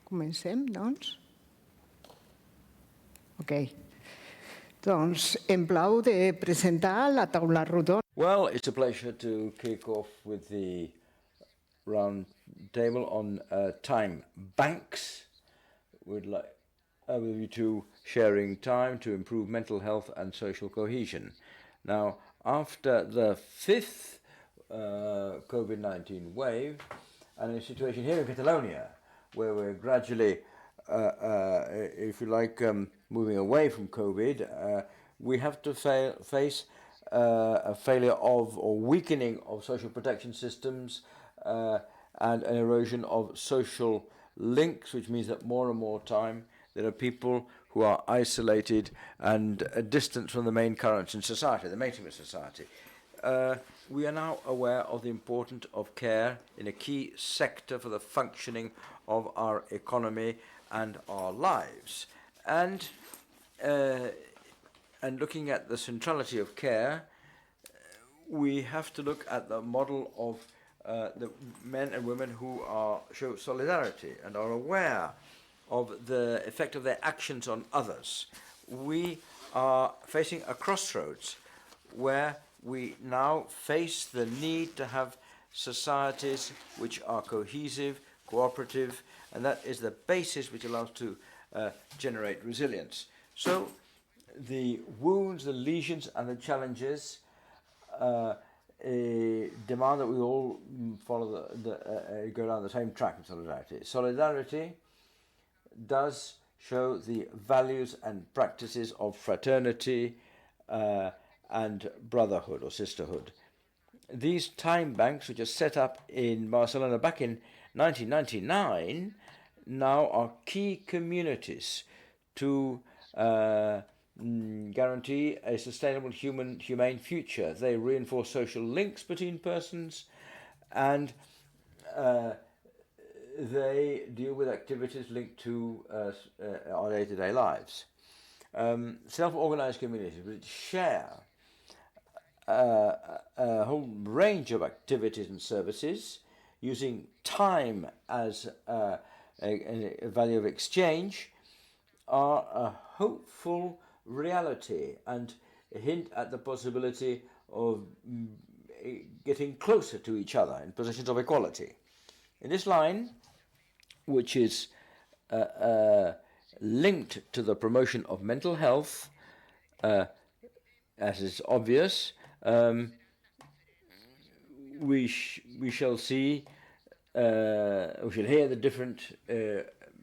Comencem, doncs. Ok. Doncs em plau de presentar la taula rodona. Well, it's a pleasure to kick off with the round table on time banks. We'd like with you two sharing time to improve mental health and social cohesion. Now, after the fifth COVID-19 wave, and a situation here in Catalonia, where we're gradually, if you like, moving away from COVID, we have to face a failure of or weakening of social protection systems and an erosion of social links, which means that more and more time there are people who are isolated and distant from the main currents in society, the mainstream of society. We are now aware of the importance of care in a key sector for the functioning of our economy and our lives. And looking at the centrality of care, we have to look at the model of the men and women who show solidarity and are aware of the effect of their actions on others. We are facing a crossroads where we now face the need to have societies which are cohesive, cooperative, and that is the basis which allows to generate resilience. So the wounds, the lesions, and the challenges demand that we all follow go down the same track of solidarity. Solidarity does show the values and practices of fraternity and brotherhood or sisterhood. These time banks, which are set up in Barcelona back in 1999, now are key communities to guarantee a sustainable humane future. They reinforce social links between persons, and they deal with activities linked to our day-to-day lives. Self-organized communities which share a whole range of activities and services using time as a value of exchange are a hopeful reality and hint at the possibility of getting closer to each other in positions of equality. In this line, which is linked to the promotion of mental health, as is obvious, we shall see, we shall hear the different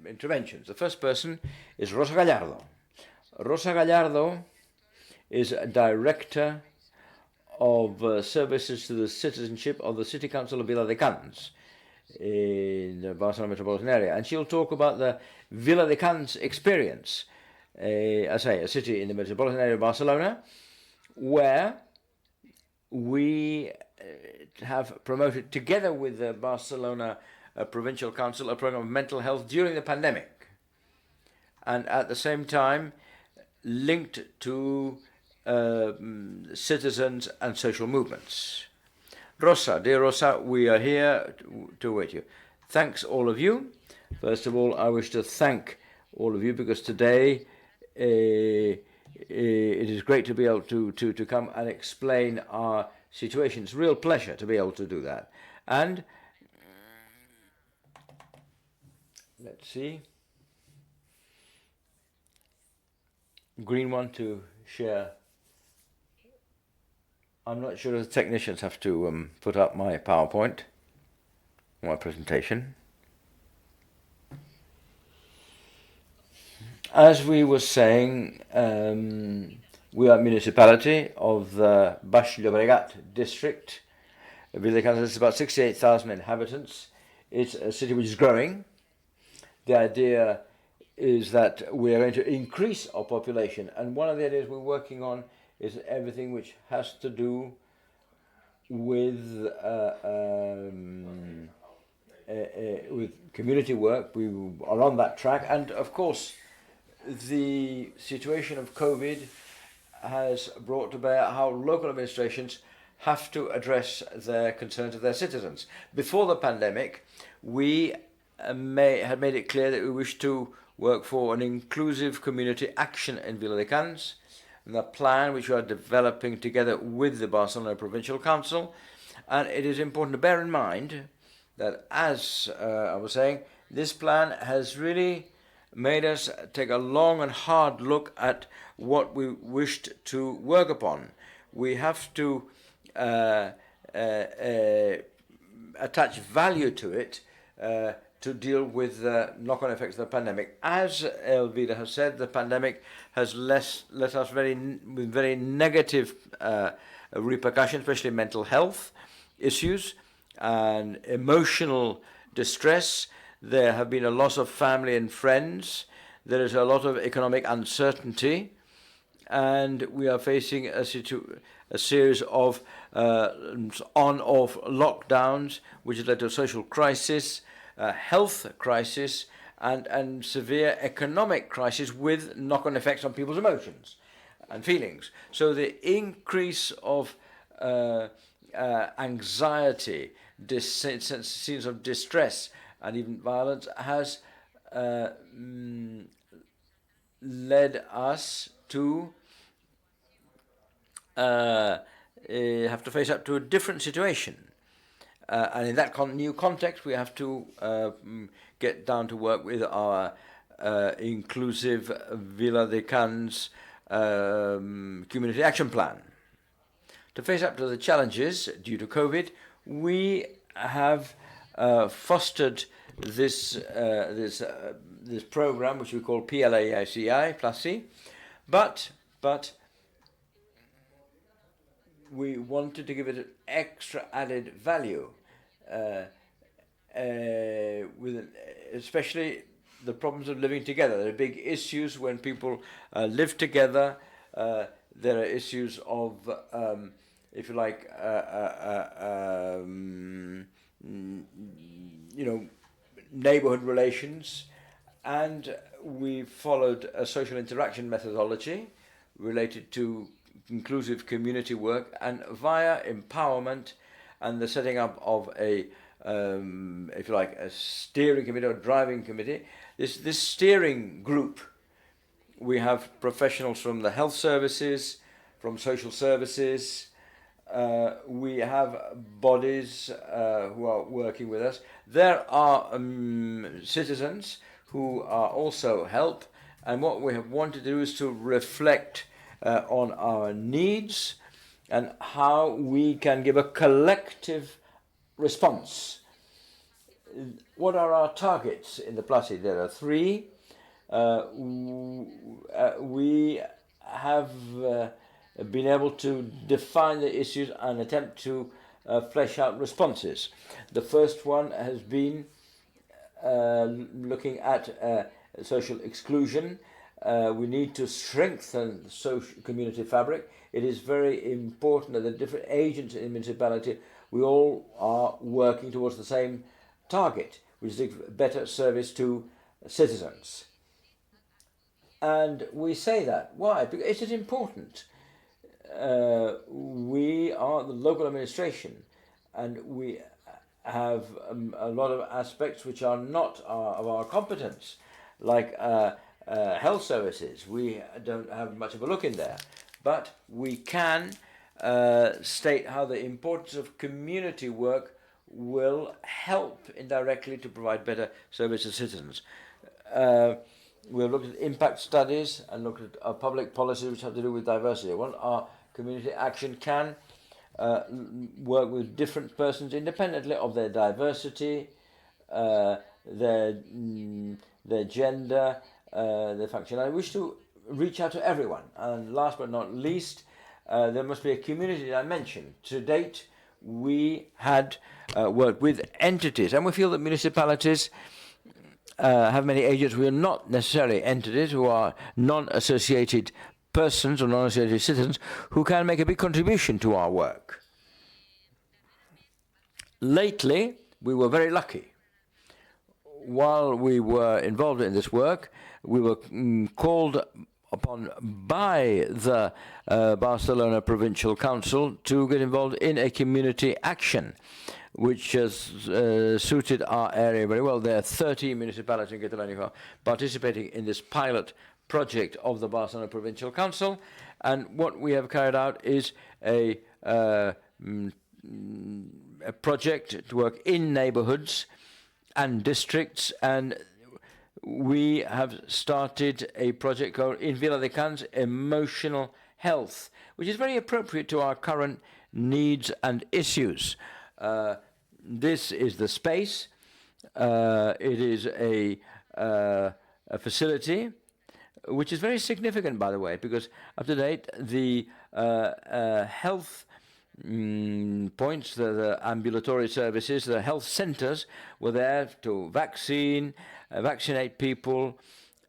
interventions. The first person is Rosa Gallardo. Rosa Gallardo is a director of services to the citizenship of the City Council of Viladecans in the Barcelona metropolitan area, and she'll talk about the Viladecans experience, I say, a city in the metropolitan area of Barcelona, where we have promoted, together with the Barcelona Provincial Council, a program of mental health during the pandemic, and at the same time linked to citizens and social movements. Rosa, dear Rosa, we are here to await you. Thanks, all of you. First of all, I wish to thank all of you because today it is great to be able to come and explain our situation. It's a real pleasure to be able to do that. And let's see. Green one to share. I'm not sure if the technicians have to put up my PowerPoint, my presentation. As we were saying, we are a municipality of the Baix Llobregat district. Viladecans has about 68,000 inhabitants. It's a city which is growing. The idea is that we are going to increase our population, and one of the ideas we're working on is everything which has to do with community work. We are on that track, and of course the situation of COVID has brought to bear how local administrations have to address their concerns of their citizens. Before the pandemic, we had made it clear that we wish to work for an inclusive community action in Viladecans, and the plan which we are developing together with the Barcelona Provincial Council. And it is important to bear in mind that, as I was saying, this plan has really made us take a long and hard look at what we wished to work upon. We have to attach value to it to deal with the knock-on effects of the pandemic. As Elvira has said, the pandemic has left us with very negative repercussions, especially mental health issues and emotional distress. There have been a loss of family and friends. There is a lot of economic uncertainty, and we are facing a series of on-off lockdowns, which has led to a social crisis, health crisis, and severe economic crisis with knock-on effects on people's emotions and feelings. So the increase of anxiety, scenes of distress, and even violence has led us to have to face up to a different situation. And in that new context, we have to get down to work with our inclusive Viladecans community action plan. To face up to the challenges due to COVID, we have fostered this program, which we call PLAICI plus C, but we wanted to give it an extra added value, with especially the problems of living together. There are big issues when people live together. There are issues of, if you like, neighborhood relations, and we followed a social interaction methodology related to inclusive community work, and via empowerment and the setting up of a, if you like, a steering committee or driving committee. This steering group, we have professionals from the health services, from social services. We have bodies who are working with us. There are citizens who are also help, and what we have wanted to do is to reflect on our needs and how we can give a collective response. What are our targets in the Place? There are three. We have been able to define the issues and attempt to flesh out responses. The first one has been looking at social exclusion. We need to strengthen the social community fabric. It is very important that the different agents in the municipality, we all are working towards the same target, which is a better service to citizens. And we say that. Why? Because it is important. We are the local administration, and we have a lot of aspects which are not of our competence, like health services. We don't have much of a look in there, but we can state how the importance of community work will help indirectly to provide better service to citizens. We'll look at impact studies and look at public policies which have to do with diversity. Well, our community action can work with different persons independently of their diversity, their gender, their function. I wish to reach out to everyone. And last but not least, there must be a community dimension. To date, we had worked with entities, and we feel that municipalities have many agents who are not necessarily entities, who are non-associated persons or non-associated citizens, who can make a big contribution to our work. Lately, we were very lucky. While we were involved in this work, we were called upon by the Barcelona Provincial Council to get involved in a community action. which has suited our area very well. There are 30 municipalities in Catalonia who are participating in this pilot project of the Barcelona Provincial Council. And what we have carried out is a project to work in neighborhoods and districts, and we have started a project called In Viladecans Emotional Health, which is very appropriate to our current needs and issues. This is the space. It is a facility which is very significant, by the way, because up to date the health points, the ambulatory services, the health centers were there to vaccinate people,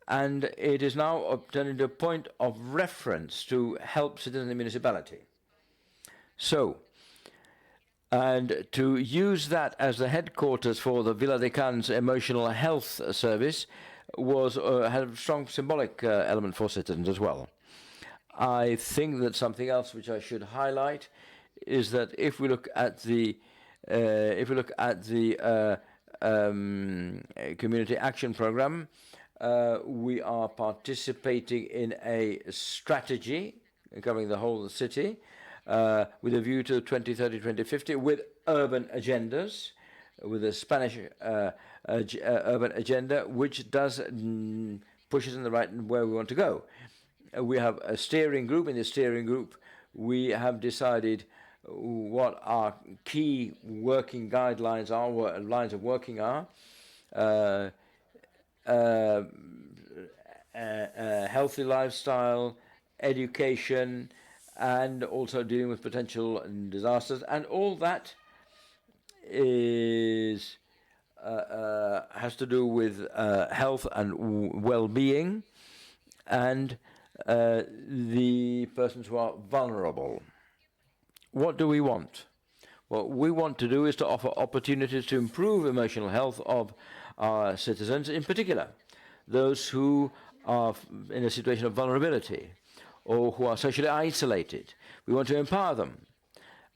and it is now turned into a point of reference to help citizens in the municipality. So, and to use that as the headquarters for the Viladecans Emotional Health Service had a strong symbolic element for citizens as well. I think that something else which I should highlight is that if we look at the community action program, we are participating in a strategy covering the whole of the city with a view to 2030-2050 with urban agendas, with a Spanish urban agenda, which does push us in the right where we want to go. We have a steering group. In the steering group, we have decided what our key working guidelines are, what lines of working are. Healthy lifestyle, education, and also dealing with potential disasters, and all that is has to do with health and well-being, and the persons who are vulnerable. What do we want? What we want to do is to offer opportunities to improve emotional health of our citizens, in particular those who are in a situation of vulnerability or who are socially isolated. We want to empower them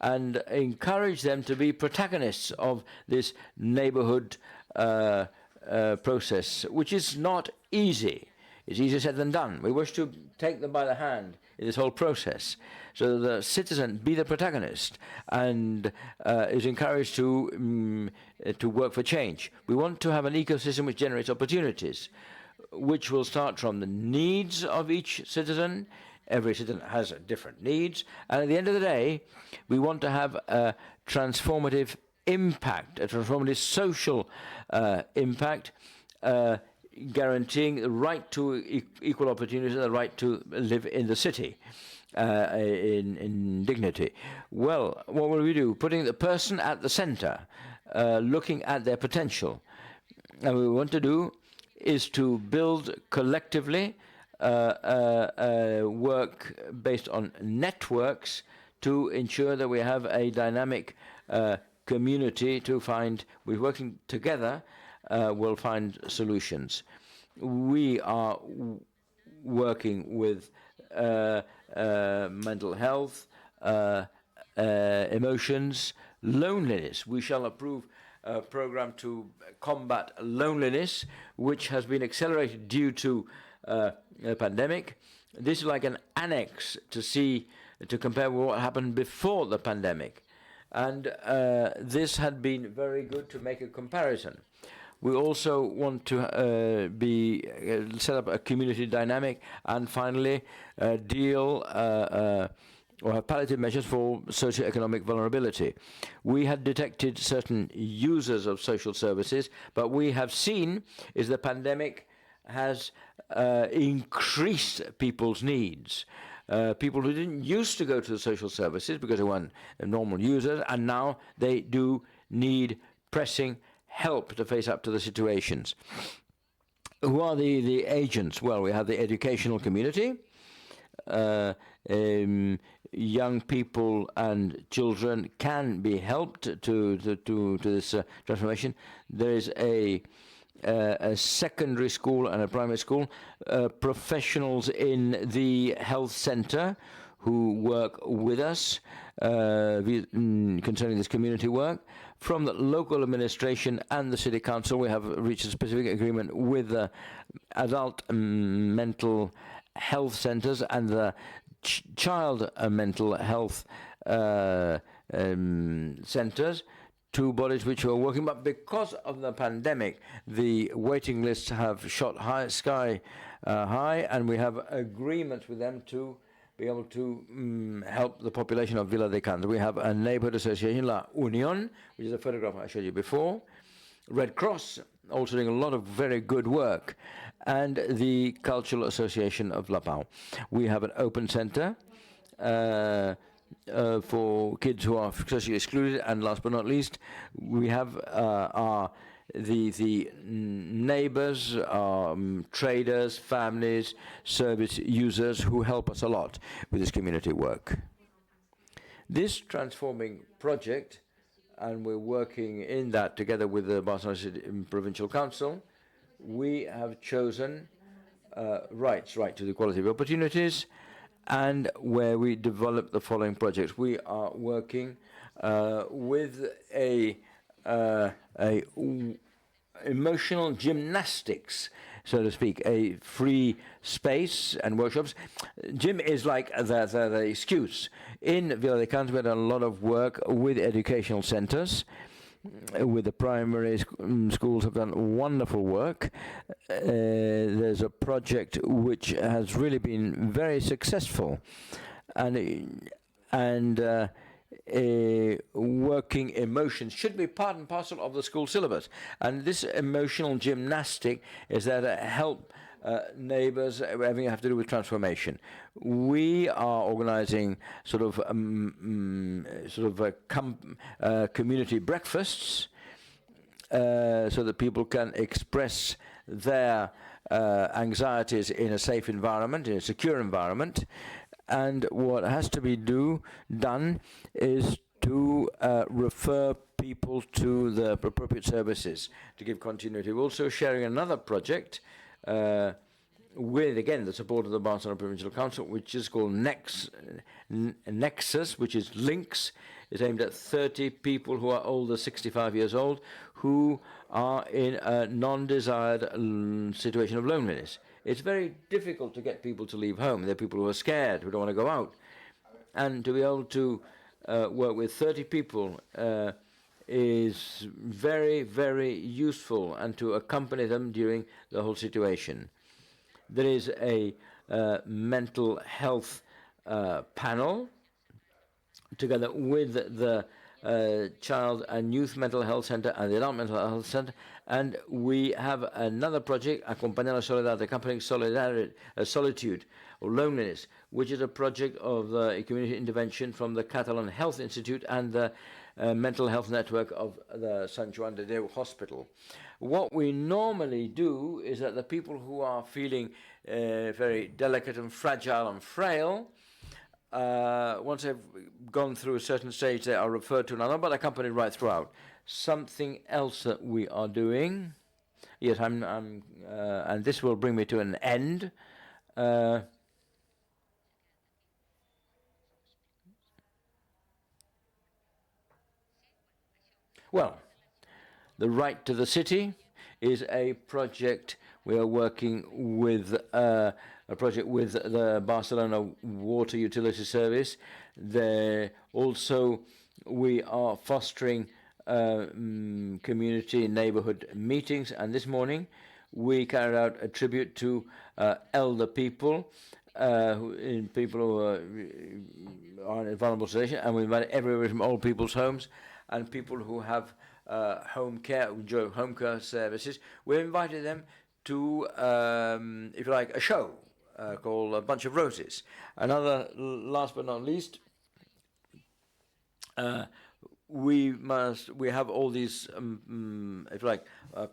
and encourage them to be protagonists of this neighborhood process, which is not easy. It's easier said than done. We wish to take them by the hand in this whole process, so the citizen be the protagonist and is encouraged to work for change. We want to have an ecosystem which generates opportunities, which will start from the needs of each citizen. Every citizen has different needs, and at the end of the day, we want to have a transformative impact, a transformative social impact, guaranteeing the right to equal opportunities and the right to live in the city in dignity. Well, what will we do? Putting the person at the center, looking at their potential. And what we want to do is to build collectively work based on networks to ensure that we have a dynamic community to find, we're working together, we'll find solutions. We are working with mental health, emotions, loneliness. We shall approve a program to combat loneliness, which has been accelerated due to a pandemic. This is like an annex to compare with what happened before the pandemic. And this had been very good to make a comparison. We also want to set up a community dynamic, and finally deal or have palliative measures for socioeconomic vulnerability. We had detected certain users of social services, but we have seen is the pandemic has increased people's needs. People who didn't used to go to the social services because they weren't normal users, and now they do need pressing help to face up to the situations. Who are the agents? Well, we have the educational community, young people and children can be helped to this transformation. There is a secondary school and a primary school, professionals in the health center who work with us concerning this community work. From the local administration and the city council, we have reached a specific agreement with the adult mental health centers and the child mental health centers, two bodies which are working, but because of the pandemic, the waiting lists have shot sky high, and we have agreements with them to be able to help the population of Vila de Cans. We have a neighborhood association, La Unión, which is a photograph I showed you before, Red Cross, also doing a lot of very good work, and the Cultural Association of La Pau. We have an open center for kids who are socially excluded, and last but not least, we have the neighbors, traders, families, service users who help us a lot with this community work. This transforming project, and we're working in that together with the Barcelona City Provincial Council, we have chosen right to the equality of opportunities, and where we develop the following projects. We are working with a emotional gymnastics, so to speak, a free space and workshops. Gym is like the excuse. In Vila de Cans, we had a lot of work with educational centers, with the primary schools have done wonderful work. There's a project which has really been very successful, and working emotions should be part and parcel of the school syllabus. And this emotional gymnastic is there to help neighbors, everything have to do with transformation. We are organizing sort of community breakfasts so that people can express their anxieties in a safe environment, in a secure environment. And what has to be done is to refer people to the appropriate services to give continuity. We're also sharing another project with, again, the support of the Barcelona Provincial Council, which is called Nexus, which is Links. It's aimed at 30 people who are older 65 years old, who are in a non-desired situation of loneliness. It's very difficult to get people to leave home. There are people who are scared, who don't want to go out. And to be able to work with 30 people is very, very useful, and to accompany them during the whole situation. There is a mental health panel together with the Child and Youth Mental Health Center and the Adult Mental Health Center, and we have another project, Acompañar la Soledad, accompanying solitude or loneliness, which is a project of the community intervention from the Catalan Health Institute and the mental health network of the San Juan de Déu Hospital. What we normally do is that the people who are feeling very delicate and fragile and frail, once they've gone through a certain stage, they are referred to another, but accompanied right throughout. Something else that we are doing, yes, and this will bring me to an end. Well, the right to the city is a project we are working with, a project with the Barcelona Water Utility Service. There also we are fostering community and neighborhood meetings, and this morning we carried out a tribute to elder people, people who are in a vulnerable situation, and we invited everywhere from old people's homes and people who have home care services. We invited them to, if you like, a show called A Bunch of Roses. Another, last but not least, we have all these, if you like,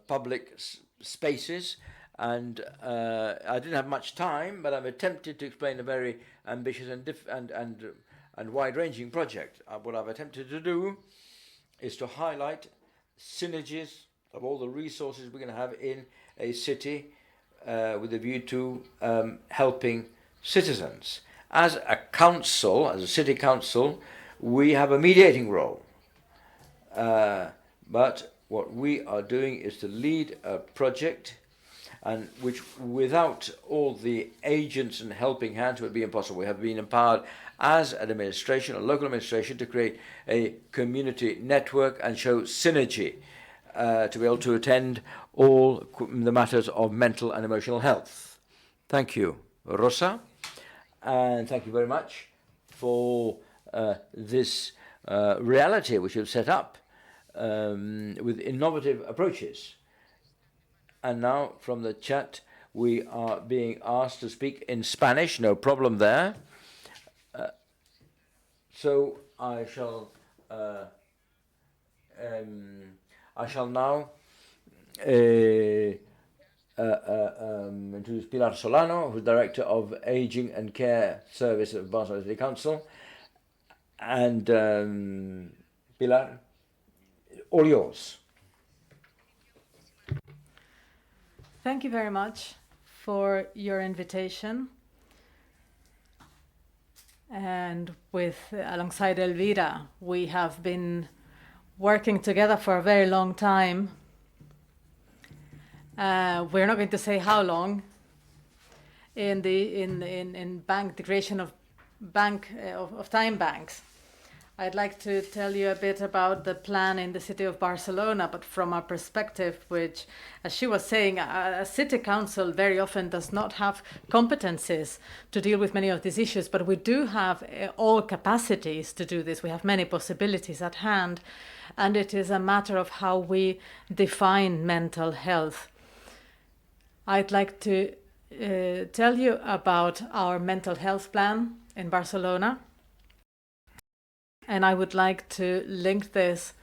public spaces, and I didn't have much time, but I've attempted to explain a very ambitious and wide-ranging project. What I've attempted to do is to highlight synergies of all the resources we're going to have in a city with a view to helping citizens. As a council, as a city council, we have a mediating role. but what we are doing is to lead a project and which without all the agents and helping hands would be impossible. We have been empowered as an administration, a local administration, to create a community network and show synergy to be able to attend all the matters of mental and emotional health. Thank you, Rosa, and thank you very much for this reality which you've set up with innovative approaches. And now from the chat, we are being asked to speak in Spanish, no problem there. So I shall now introduce Pilar Solano, who's Director of Aging and Care Service of Barcelona City Council. And Pilar, all yours. Thank you very much for your invitation. And alongside Elvira, we have been working together for a very long time. We're not going to say how long. In the creation of time banks. I'd like to tell you a bit about the plan in the city of Barcelona, but from our perspective, which, as she was saying, a city council very often does not have competencies to deal with many of these issues, but we do have all capacities to do this. We have many possibilities at hand, and it is a matter of how we define mental health. I'd like to tell you about our mental health plan in Barcelona. And I would like to link this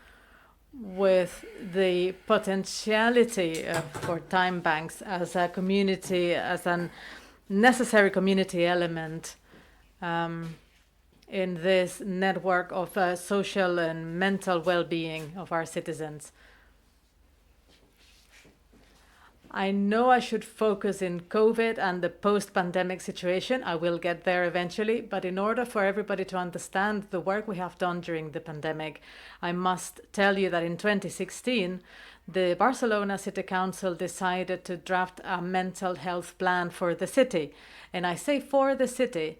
with the potentiality for time banks as a community, as a necessary community element in this network of social and mental well-being of our citizens. I know I should focus in COVID and the post-pandemic situation. I will get there eventually, but in order for everybody to understand the work we have done during the pandemic, I must tell you that in 2016, the Barcelona City Council decided to draft a mental health plan for the city. And I say for the city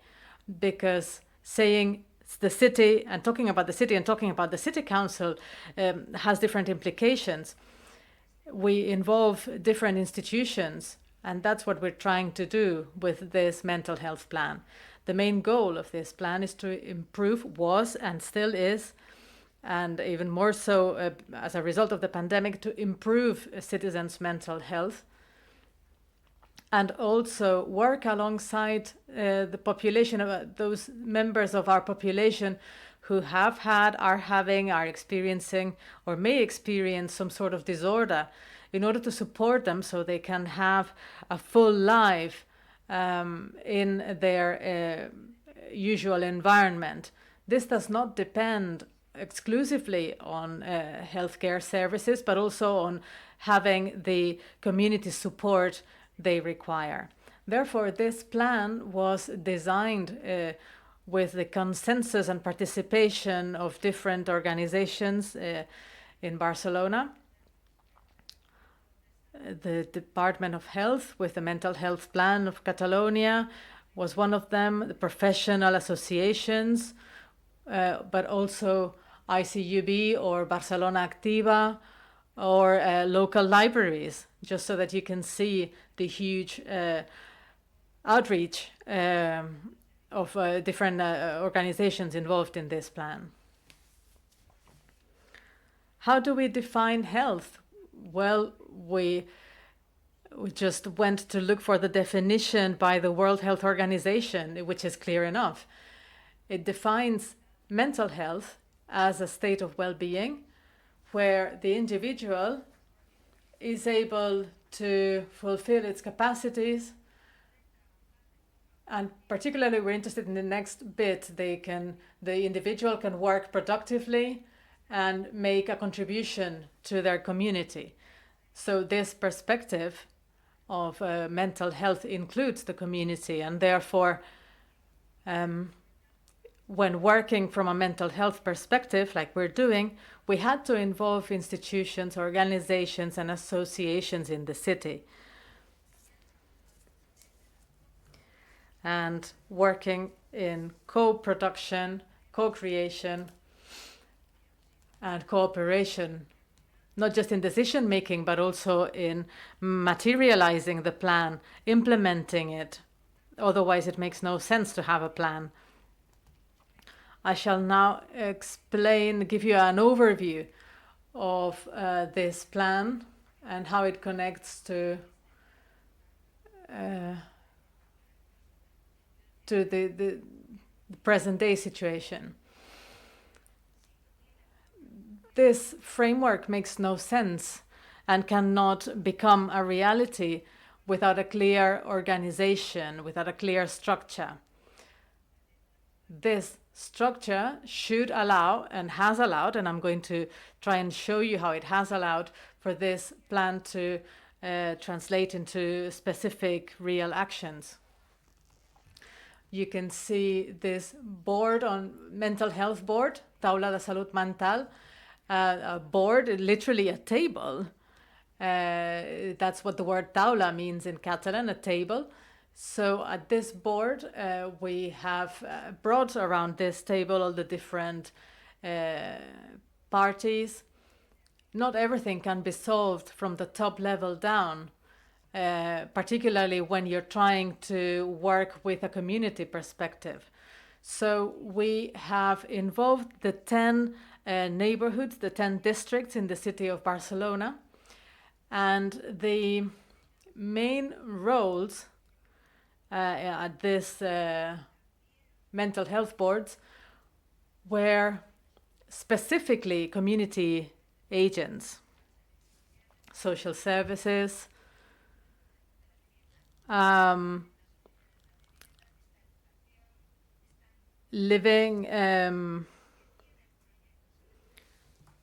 because saying the city and talking about the city and talking about the city council has different implications. We involve different institutions, and that's what we're trying to do with this mental health plan. The main goal of this plan is to improve, was and still is, and even more so as a result of the pandemic, to improve citizens' mental health and also work alongside the population of those members of our population who have had, are having, are experiencing, or may experience some sort of disorder in order to support them so they can have a full life in their usual environment. This does not depend exclusively on healthcare services, but also on having the community support they require. Therefore, this plan was designed with the consensus and participation of different organizations in Barcelona. The Department of Health with the Mental Health Plan of Catalonia was one of them, the professional associations, but also ICUB or Barcelona Activa or local libraries, just so that you can see the huge outreach of different organizations involved in this plan. How do we define health? Well, we just went to look for the definition by the World Health Organization, which is clear enough. It defines mental health as a state of well-being where the individual is able to fulfill its capacities. And particularly, we're interested in the next bit. The individual can work productively and make a contribution to their community. So this perspective of mental health includes the community, and therefore when working from a mental health perspective, like we're doing, we had to involve institutions, organizations, and associations in the city. And working in co-production, co-creation, and cooperation, not just in decision making, but also in materializing the plan, implementing it. Otherwise, it makes no sense to have a plan. I shall now give you an overview of this plan and how it connects to the present day situation. This framework makes no sense and cannot become a reality without a clear organization, without a clear structure. This structure should allow and has allowed, and I'm going to try and show you how it has allowed for this plan to translate into specific real actions. You can see this board on mental health board, Taula de Salut Mental, a board, literally a table. That's what the word taula means in Catalan, a table. So at this board, we have brought around this table all the different parties. Not everything can be solved from the top level down, particularly when you're trying to work with a community perspective. So we have involved the 10 neighborhoods, the 10 districts in the city of Barcelona, and the main roles at this mental health boards were specifically community agents, social services, living,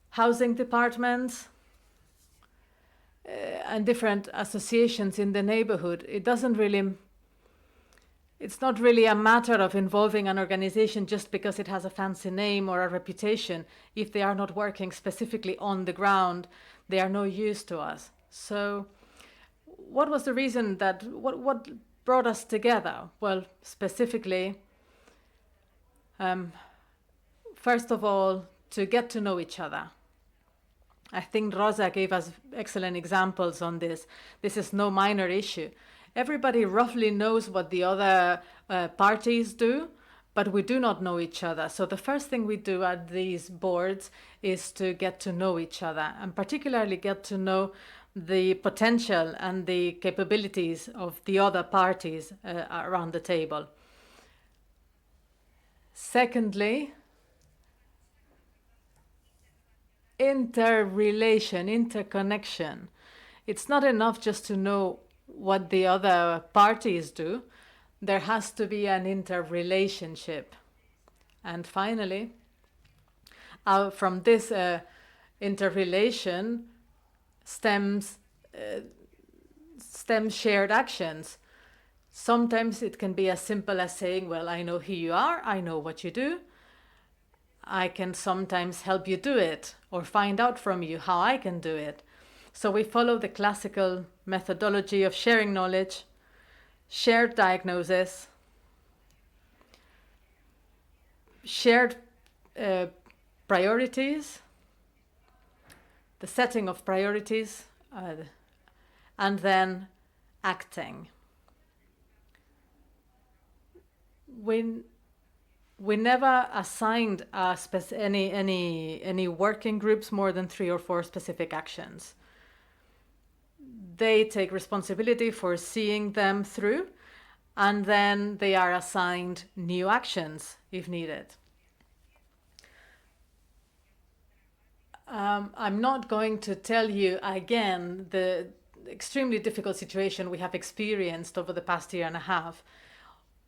housing departments, and different associations in the neighborhood. It's not really a matter of involving an organization just because it has a fancy name or a reputation. If they are not working specifically on the ground, they are no use to us. So what was the reason what brought us together? Well, specifically, first of all, to get to know each other. I think Rosa gave us excellent examples on this. This is no minor issue. Everybody roughly knows what the other parties do, but we do not know each other. So the first thing we do at these boards is to get to know each other, and particularly get to know the potential and the capabilities of the other parties around the table. Secondly, interconnection. It's not enough just to know what the other parties do. There has to be an interrelationship. And finally, from this interrelation stems shared actions. Sometimes it can be as simple as saying, well, I know who you are, I know what you do. I can sometimes help you do it or find out from you how I can do it. So we follow the classical methodology of sharing knowledge, shared diagnosis, shared priorities, the setting of priorities, and then acting. We never assigned any working groups more than 3 or 4 specific actions. They take responsibility for seeing them through, and then they are assigned new actions if needed. I'm not going to tell you again the extremely difficult situation we have experienced over the past year and a half,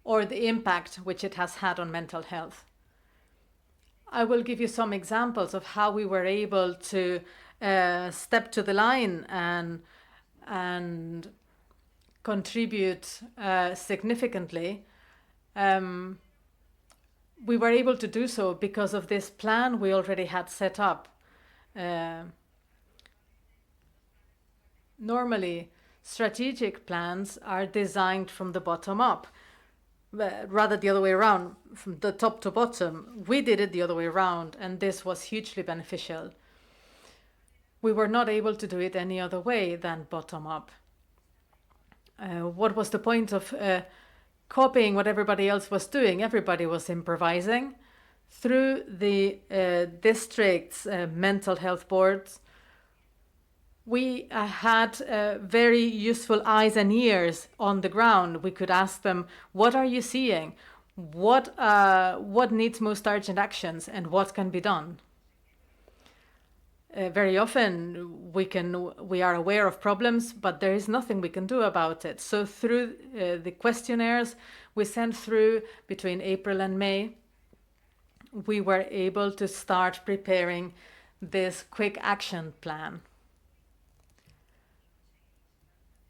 or the impact which it has had on mental health. I will give you some examples of how we were able to step to the line and contribute significantly. we were able to do so because of this plan we already had set up. Normally, strategic plans are designed from the bottom up, rather the other way around, from the top to bottom. We did it the other way around, and this was hugely beneficial. We were not able to do it any other way than bottom up. What was the point of copying what everybody else was doing? Everybody was improvising. Through the district's mental health boards, we had very useful eyes and ears on the ground. We could ask them, what are you seeing? What needs most urgent actions, and what can be done? Very often we are aware of problems, but there is nothing we can do about it. So through the questionnaires we sent through between April and May, we were able to start preparing this quick action plan,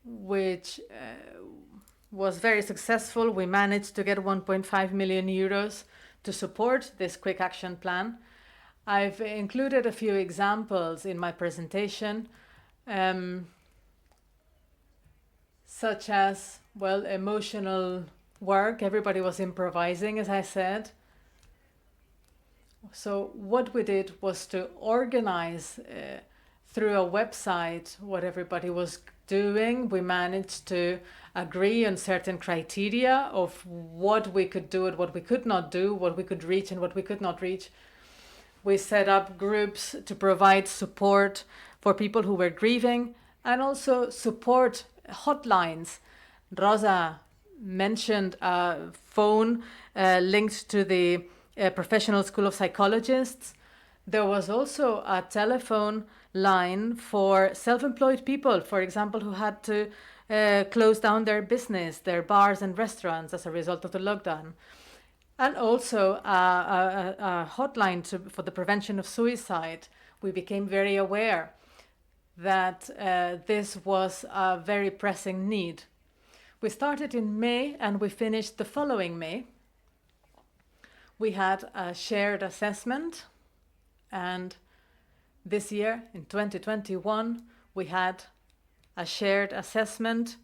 which was very successful. We managed to get 1.5 million euros to support this quick action plan. I've included a few examples in my presentation, such as, well, emotional work. Everybody was improvising, as I said. So what we did was to organize through a website what everybody was doing. We managed to agree on certain criteria of what we could do and what we could not do, what we could reach and what we could not reach. We set up groups to provide support for people who were grieving, and also support hotlines. Rosa mentioned a phone linked to the Professional School of Psychologists. There was also a telephone line for self-employed people, for example, who had to close down their business, their bars and restaurants as a result of the lockdown. And also a hotline for the prevention of suicide. We became very aware that this was a very pressing need. We started in May and we finished the following May. We had a shared assessment, and this year, in 2021, we had a shared assessment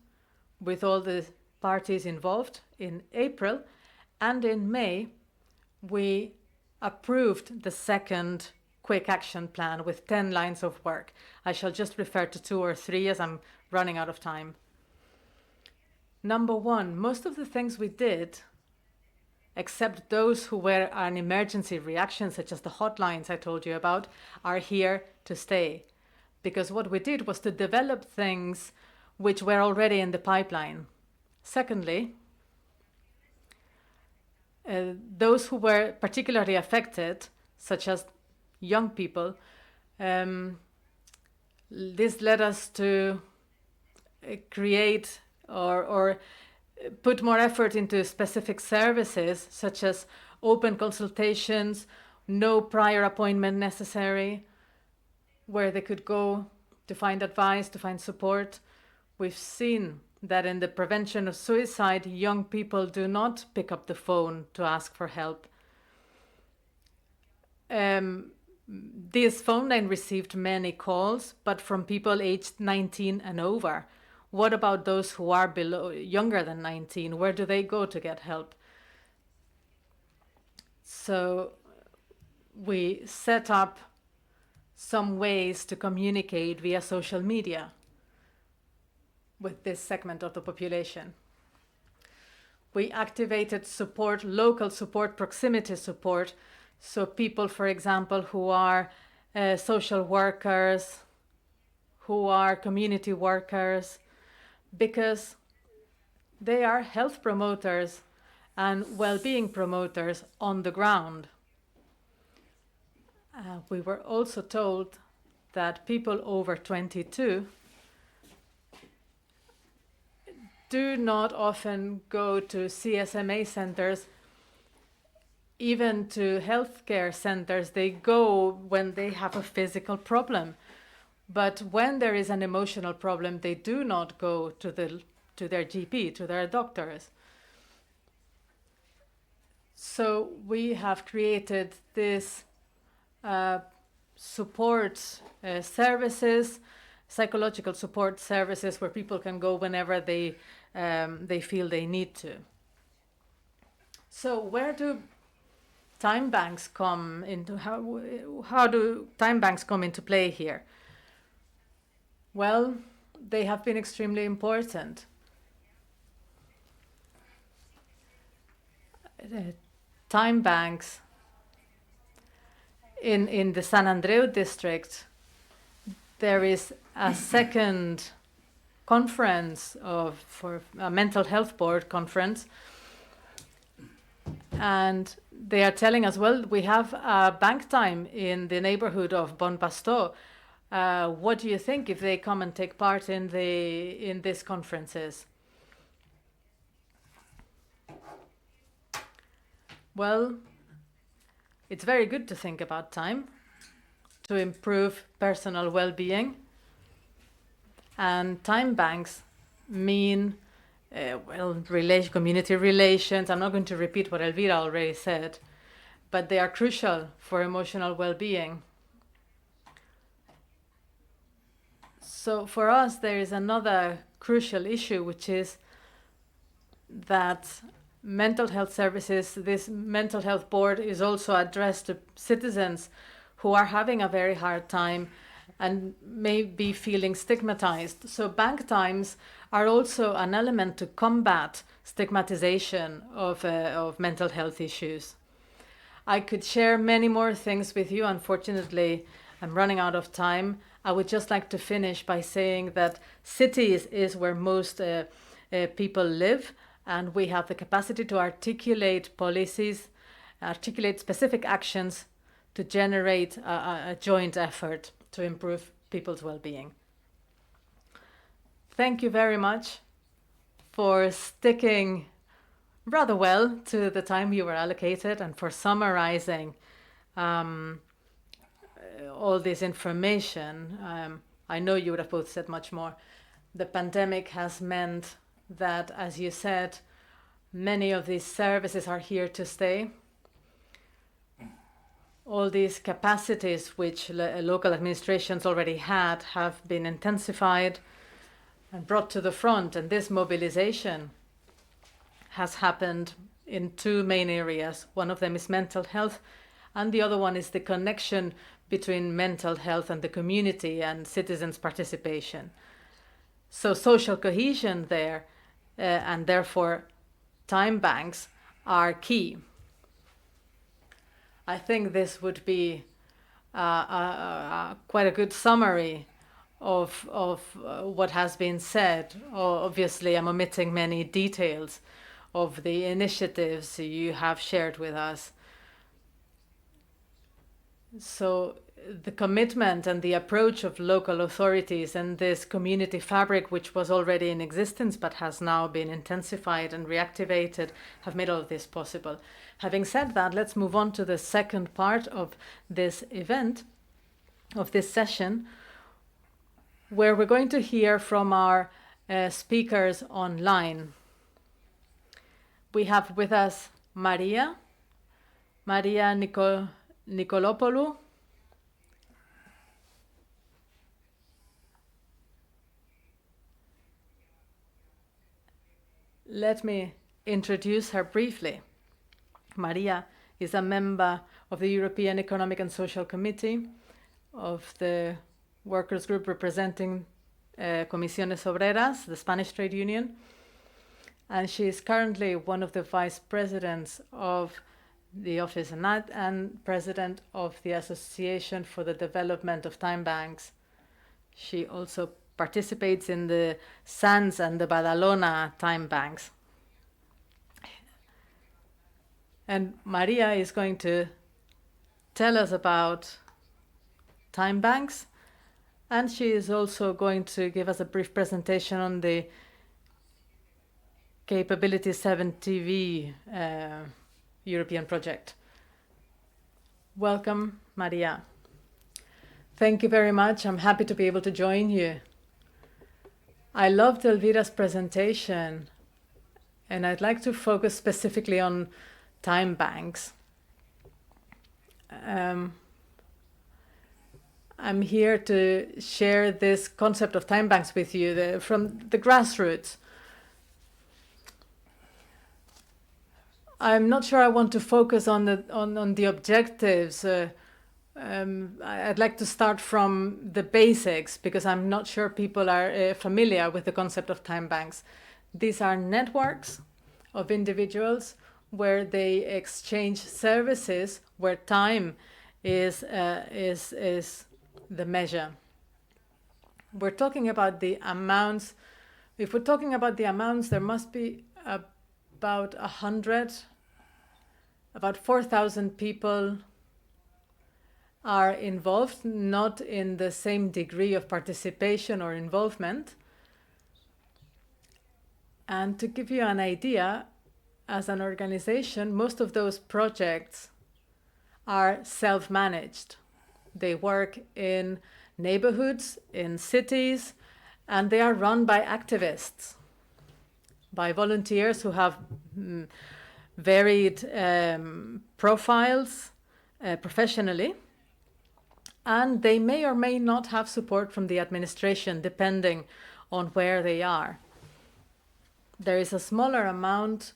with all the parties involved in April. And in May, we approved the second quick action plan with 10 lines of work. I shall just refer to 2 or 3 as I'm running out of time. Number 1, most of the things we did, except those who were an emergency reaction, such as the hotlines I told you about, are here to stay. Because what we did was to develop things which were already in the pipeline. Secondly, those who were particularly affected, such as young people, this led us to create or put more effort into specific services, such as open consultations, no prior appointment necessary, where they could go to find advice, to find support. We've seen that in the prevention of suicide, young people do not pick up the phone to ask for help. This phone line received many calls, but from people aged 19 and over. What about those who are younger than 19? Where do they go to get help? So we set up some ways to communicate via social media with this segment of the population. We activated support, local support, proximity support. So people, for example, who are social workers, who are community workers, because they are health promoters and well-being promoters on the ground. We were also told that people over 22 do not often go to CSMA centers, even to healthcare centers. They go when they have a physical problem. But when there is an emotional problem, they do not go to their GP, to their doctors. So we have created this support services, psychological support services where people can go whenever they feel they need to. So where do time banks come into, how do time banks come into play here? Well, they have been extremely important. Time banks in the San Andreu district, there is a second conference for a mental health board conference, and they are telling us, well, we have a bank time in the neighborhood of Bon Pastor. What do you think if they come and take part in these conferences? Well, it's very good to think about time to improve personal well-being. And time banks mean, community relations. I'm not going to repeat what Elvira already said, but they are crucial for emotional well-being. So for us, there is another crucial issue, which is that mental health services, this mental health board is also addressed to citizens who are having a very hard time and may be feeling stigmatized. So bank times are also an element to combat stigmatization of mental health issues. I could share many more things with you. Unfortunately, I'm running out of time. I would just like to finish by saying that cities is where most people live, and we have the capacity to articulate policies, articulate specific actions to generate a joint effort to improve people's well-being. Thank you very much for sticking rather well to the time you were allocated and for summarizing all this information. I know you would have both said much more. The pandemic has meant that, as you said, many of these services are here to stay. All these capacities which local administrations already had have been intensified and brought to the front, and this mobilization has happened in two main areas. One of them is mental health, and the other one is the connection between mental health and the community and citizens' participation. So social cohesion there, and therefore time banks, are key. I think this would be quite a good summary of what has been said. Obviously, I'm omitting many details of the initiatives you have shared with us. So the commitment and the approach of local authorities and this community fabric, which was already in existence but has now been intensified and reactivated, have made all of this possible. Having said that, let's move on to the second part of this event, of this session, where we're going to hear from our speakers online. We have with us Maria Nikolopoulou. Let me introduce her briefly. Maria is a member of the European Economic and Social Committee of the workers group representing Comisiones Obreras, the Spanish trade union, and she is currently one of the vice presidents of the office and president of the Association for the Development of Time Banks. She also participates in the SANS and the Badalona time banks. And Maria is going to tell us about time banks, and she is also going to give us a brief presentation on the Capability 7 TV European project. Welcome, Maria. Thank you very much. I'm happy to be able to join you. I loved Elvira's presentation, and I'd like to focus specifically on time banks. I'm here to share this concept of time banks with you from the grassroots. I'm not sure I want to focus on the objectives. I'd like to start from the basics because I'm not sure people are familiar with the concept of time banks. These are networks of individuals where they exchange services where time is the measure. We're talking about the amounts. If we're talking about the amounts, there must be about 4,000 people are involved, not in the same degree of participation or involvement. And to give you an idea, as an organization, most of those projects are self-managed. They work in neighborhoods, in cities, and they are run by activists, by volunteers who have varied profiles professionally, and they may or may not have support from the administration, depending on where they are. There is a smaller amount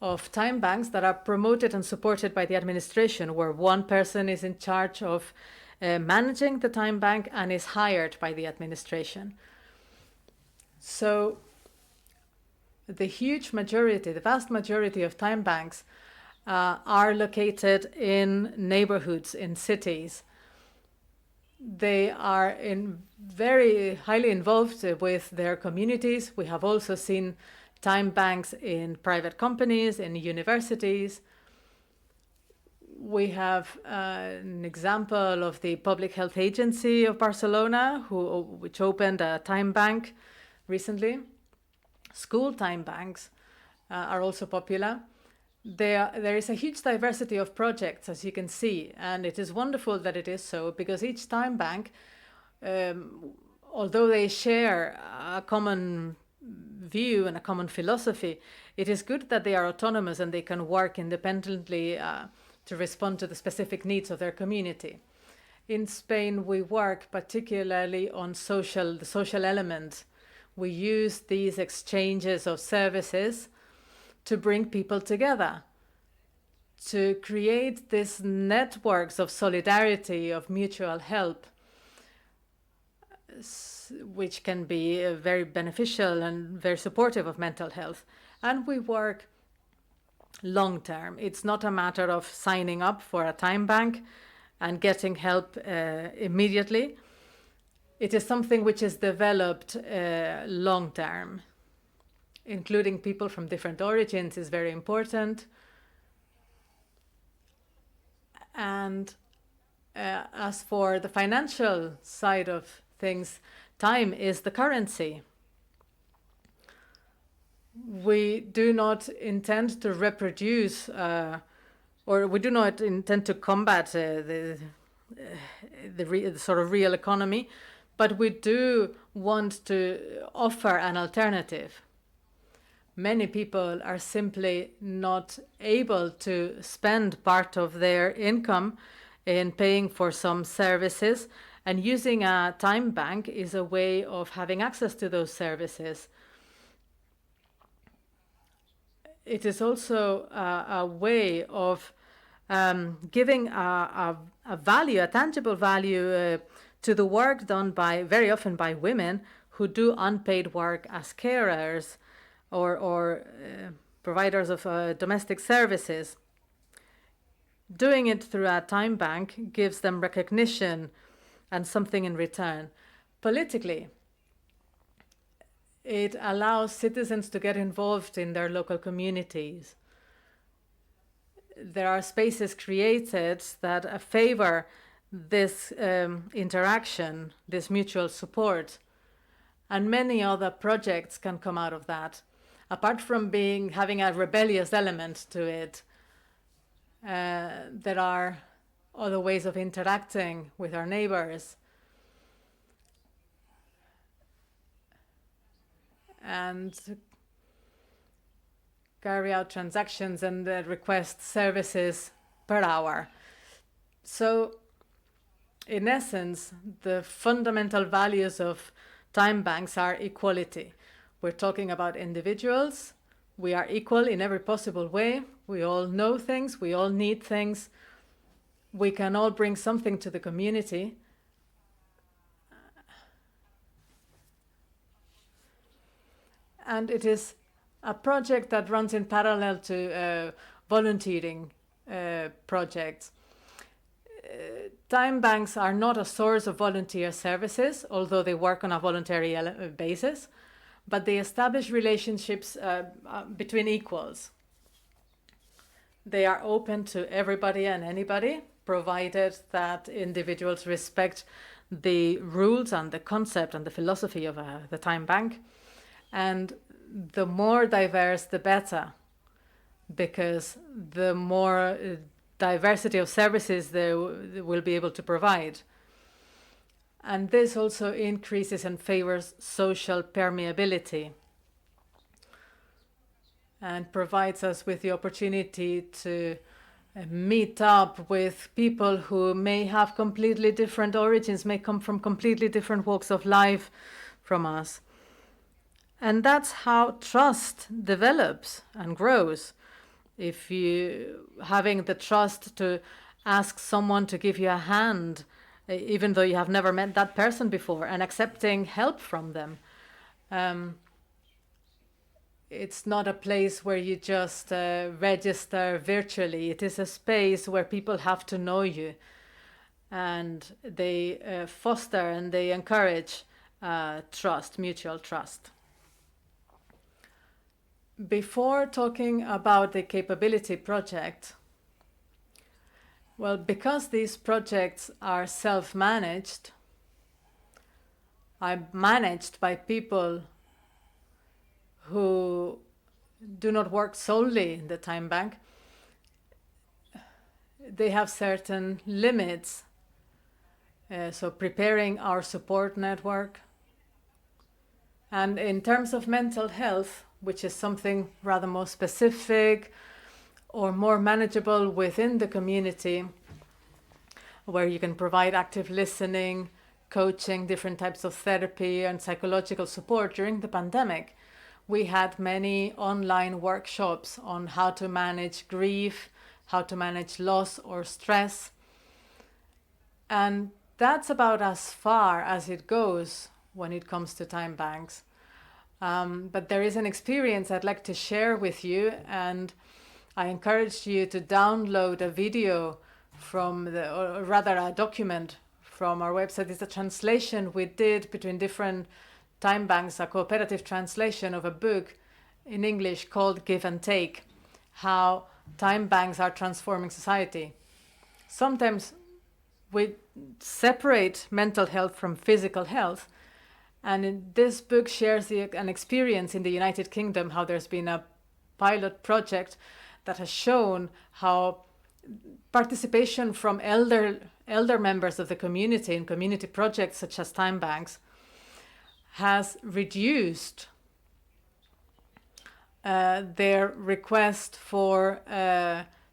of time banks that are promoted and supported by the administration, where one person is in charge of managing the time bank and is hired by the administration. So the vast majority of time banks are located in neighborhoods, in cities. They are very highly involved with their communities. We have also seen time banks in private companies, in universities. We have an example of the Public Health Agency of Barcelona, which opened a time bank recently. School time banks are also popular. There is a huge diversity of projects, as you can see, and it is wonderful that it is so, because each time bank, although they share a common view and a common philosophy, it is good that they are autonomous and they can work independently to respond to the specific needs of their community. In Spain, we work particularly on the social element. We use these exchanges of services to bring people together, to create these networks of solidarity, of mutual help, which can be very beneficial and very supportive of mental health. And we work long term. It's not a matter of signing up for a time bank and getting help immediately. It is something which is developed long term. Including people from different origins is very important. And as for the financial side of things, time is the currency. We do not intend to reproduce, or we do not intend to combat the sort of real economy, but we do want to offer an alternative. Many people are simply not able to spend part of their income in paying for some services, and using a time bank is a way of having access to those services. It is also a way of giving a value, a tangible value to the work done very often by women who do unpaid work as carers or providers of domestic services. Doing it through a time bank gives them recognition and something in return. Politically, it allows citizens to get involved in their local communities. There are spaces created that favor this interaction, this mutual support, and many other projects can come out of that. Apart from having a rebellious element to it, there are other ways of interacting with our neighbors. And carry out transactions and request services per hour. So, in essence, the fundamental values of time banks are equality. We're talking about individuals. We are equal in every possible way. We all know things. We all need things. We can all bring something to the community. And it is a project that runs in parallel to volunteering projects. Time banks are not a source of volunteer services, although they work on a voluntary basis, but they establish relationships between equals. They are open to everybody and anybody, provided that individuals respect the rules and the concept and the philosophy of the time bank. And the more diverse, the better, because the more diversity of services they will be able to provide. And this also increases and favors social permeability and provides us with the opportunity to meet up with people who may have completely different origins, may come from completely different walks of life from us. And that's how trust develops and grows. If you having the trust to ask someone to give you a hand, even though you have never met that person before, and accepting help from them. It's not a place where you just register virtually. It is a space where people have to know you, and they foster and they encourage trust, mutual trust. Before talking about the capability project, well, because these projects are self-managed, are managed by people who do not work solely in the time bank, they have certain limits. So preparing our support network. And in terms of mental health, which is something rather more specific or more manageable within the community, where you can provide active listening, coaching, different types of therapy and psychological support during the pandemic. We had many online workshops on how to manage grief, how to manage loss or stress. And that's about as far as it goes when it comes to time banks. But there is an experience I'd like to share with you, and I encourage you to download a video from or rather a document from our website. It's a translation we did between different time banks, a cooperative translation of a book in English called Give and Take, how time banks are transforming society. Sometimes we separate mental health from physical health. And in this book shares an experience in the United Kingdom, how there's been a pilot project that has shown how participation from elder members of the community in community projects such as time banks has reduced their request for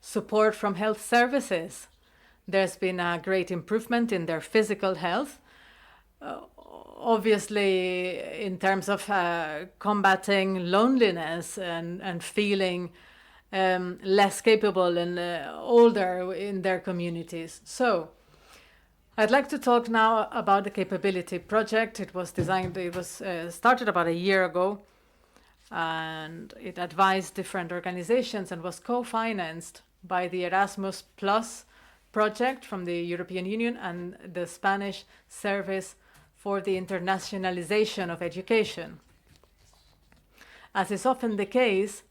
support from health services. There's been a great improvement in their physical health. Obviously, in terms of combating loneliness and feeling less capable and older in their communities. So, I'd like to talk now about the capability project. It was started about a year ago, and it advised different organizations and was co-financed by the Erasmus Plus project from the European Union and the Spanish Service for the Internationalization of Education. As is often the case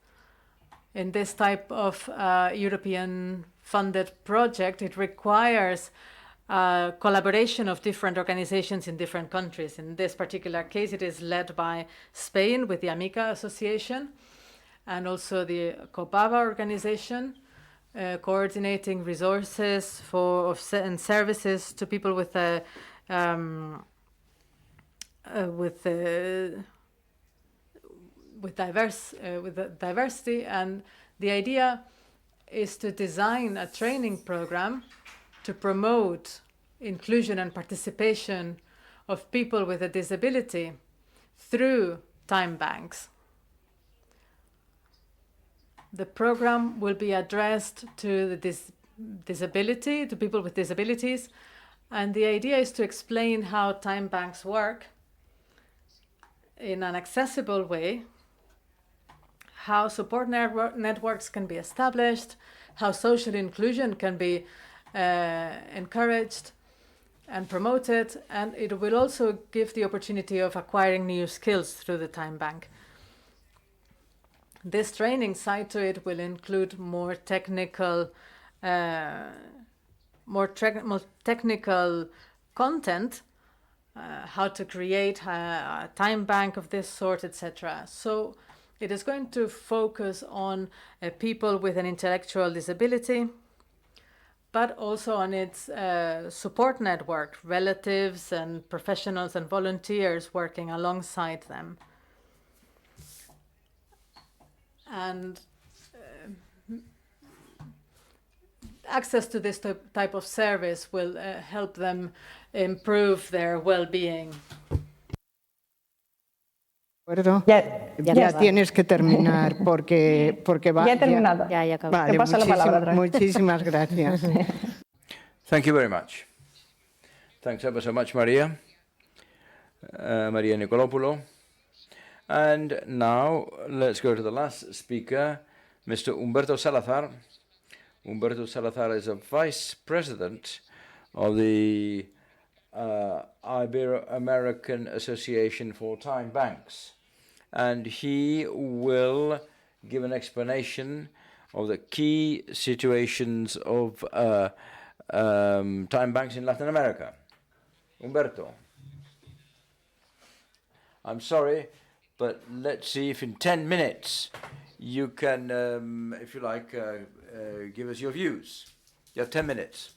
in this type of European funded project, it requires collaboration of different organizations in different countries. In this particular case, it is led by Spain with the AMICA Association and also the COPAVA organization, coordinating resources and services to people with with the diversity, and the idea is to design a training program to promote inclusion and participation of people with a disability through time banks. The program will be addressed to to people with disabilities, and the idea is to explain how time banks work in an accessible way, how support networks can be established, how social inclusion can be encouraged and promoted, and it will also give the opportunity of acquiring new skills through the time bank. This training side to it will include more technical content, how to create a time bank of this sort, etc. So it is going to focus on people with an intellectual disability, but also on its support network, relatives and professionals and volunteers working alongside them. And access to this type of service will help them improve their well-being. Ya tienes que terminar porque va. Ya he terminado. Ya acabo. Vale, te paso la palabra. Muchísimas gracias. Thank you very much. Thanks ever so much, Maria. Maria Nikolopoulou. And now let's go to the last speaker, Mr. Humberto Salazar. Humberto Salazar is a vice president of the Iberoamerican Association for Time Banks. And he will give an explanation of the key situations of time banks in Latin America. Humberto. I'm sorry, but let's see if in 10 minutes you can, if you like, give us your views. You have 10 minutes.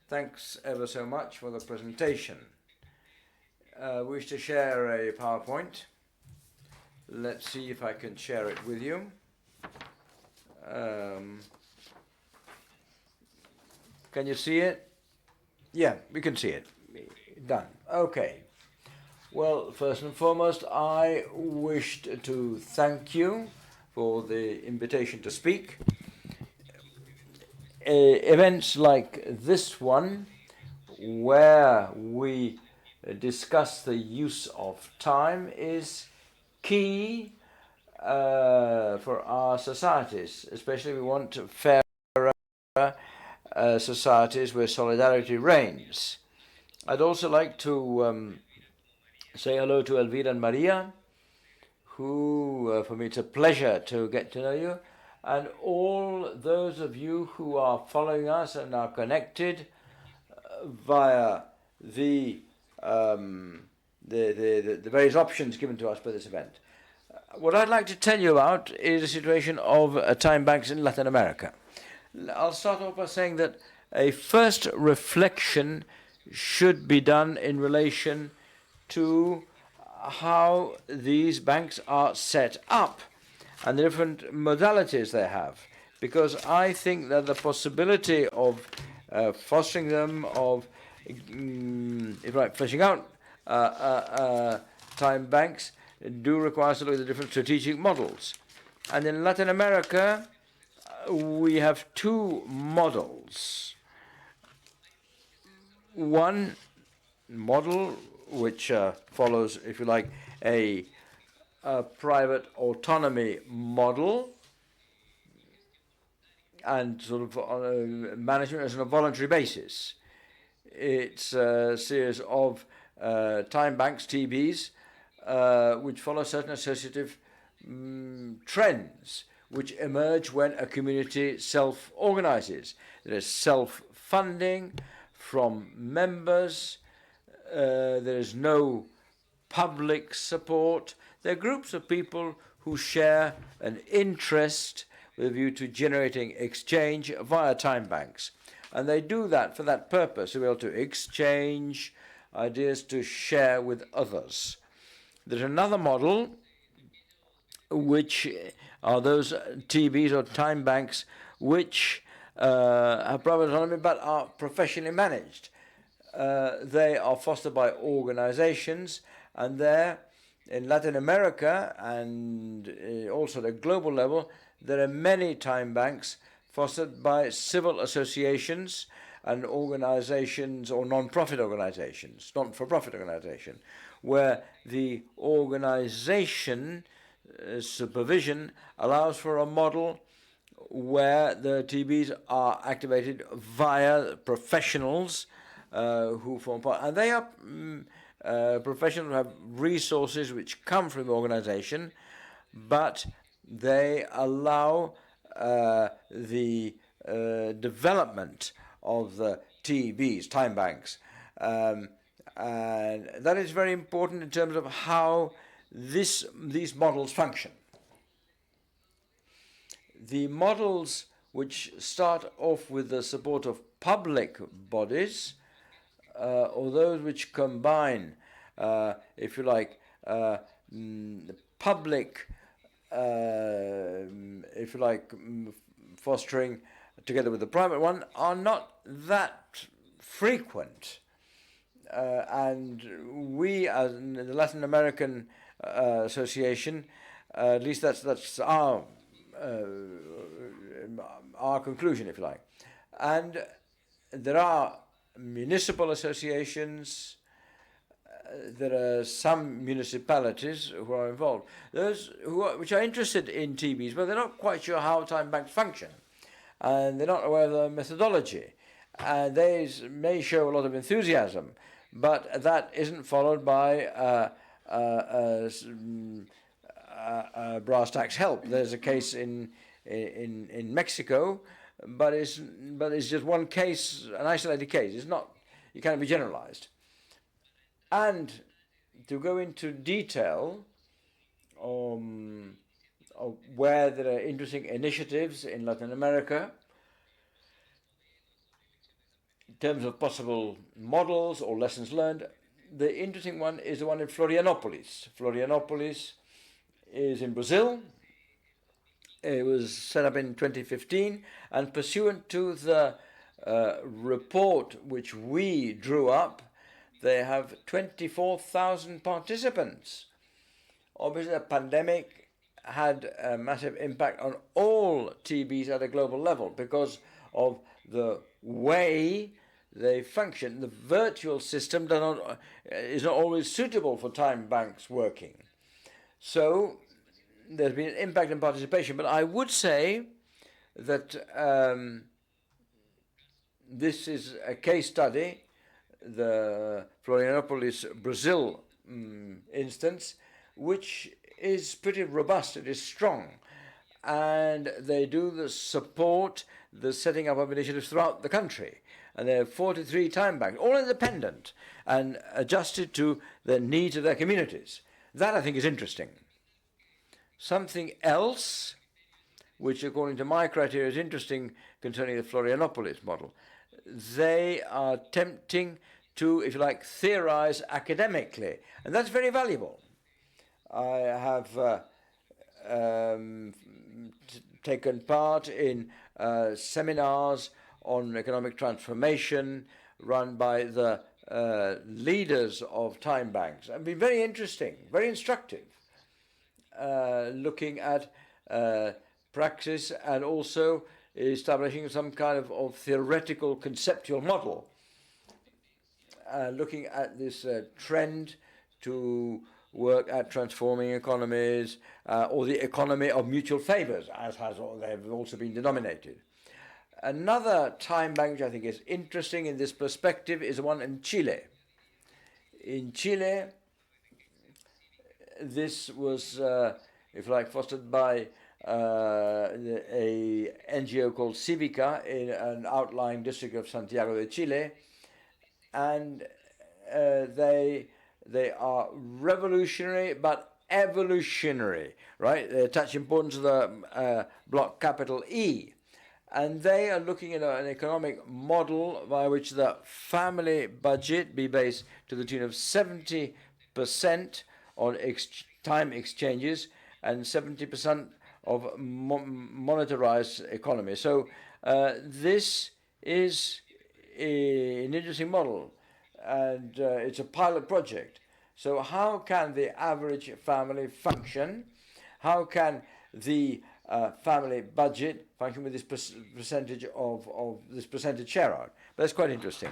Thanks ever so much for the presentation. We wish to share a PowerPoint. Let's see if I can share it with you. Can you see it? Yeah, we can see it. Done. Okay. Well, first and foremost, I wished to thank you for the invitation to speak. Events like this one, where we discuss the use of time, is key for our societies. Especially we want fairer societies where solidarity reigns. I'd also like to say hello to Elvira and Maria, who, for me, it's a pleasure to get to know you, and all those of you who are following us and are connected via the various options given to us by this event. What I'd like to tell you about is the situation of time banks in Latin America. I'll start off by saying that a first reflection should be done in relation to how these banks are set up and the different modalities they have, because I think that the possibility of fostering them, of fleshing out time banks, do require us to look at the different strategic models. And in Latin America, we have two models. One model which follows, if you like, a private autonomy model and sort of management as on a voluntary basis. It's a series of time banks, TBs, which follow certain associative trends which emerge when a community self-organizes. There is self-funding from members. There is no public support. There are groups of people who share an interest with a view to generating exchange via time banks. And they do that for that purpose, to be able to exchange ideas, to share with others. There's another model which are those TBs or time banks which have private autonomy but are professionally managed. They are fostered by organizations, and there in Latin America and also at a global level, there are many time banks fostered by civil associations and organizations or non-profit organizations, not-for-profit organization, where the organization supervision allows for a model where the TBs are activated via professionals who form part, and they are professionals who have resources which come from the organization, but they allow the development of the TBs, time banks. And that is very important in terms of how these models function. The models which start off with the support of public bodies, or those which combine, if you like, public, if you like, fostering together with the private one, are not that frequent. And we, as in the Latin American Association, at least that's our conclusion, if you like. And there are municipal associations, there are some municipalities who are involved. Those which are interested in TBs, but they're not quite sure how time banks function, and they're not aware of the methodology. And they may show a lot of enthusiasm, but that isn't followed by brass tacks help. There's a case in Mexico, but it's just one case, an isolated case. It's not, it can't be generalized. And to go into detail of where there are interesting initiatives in Latin America, in terms of possible models or lessons learned, the interesting one is the one in Florianopolis. Florianopolis is in Brazil. It was set up in 2015, and pursuant to the report which we drew up, they have 24,000 participants. Obviously, the pandemic had a massive impact on all TBs at a global level because of the way they function. The virtual system is not always suitable for time banks working. So there's been an impact on participation, but I would say that this is a case study, the Florianopolis Brazil instance, which is pretty robust, it is strong, and they do support the setting up of initiatives throughout the country. And there are 43 time banks, all independent and adjusted to the needs of their communities. That, I think, is interesting. Something else, which according to my criteria is interesting concerning the Florianopolis model, they are attempting to, if you like, theorize academically, and that's very valuable. I have taken part in seminars on economic transformation run by the leaders of time banks. It's been very interesting, very instructive, looking at praxis and also establishing some kind of theoretical conceptual model, looking at this trend to work at transforming economies, or the economy of mutual favors, as they have also been denominated. Another time bank which I think is interesting in this perspective is the one in Chile. In Chile, this was, if you like, fostered by a NGO called Civica in an outlying district of Santiago de Chile, and they are revolutionary but evolutionary, right? They attach importance to the block capital E. And they are looking at an economic model by which the family budget be based to the tune of 70% on time exchanges, and 70% of monetarized economy. So this is an interesting model, and it's a pilot project. So how can the average family function? How can the family budget function with this percentage of this percentage share out? But that's quite interesting.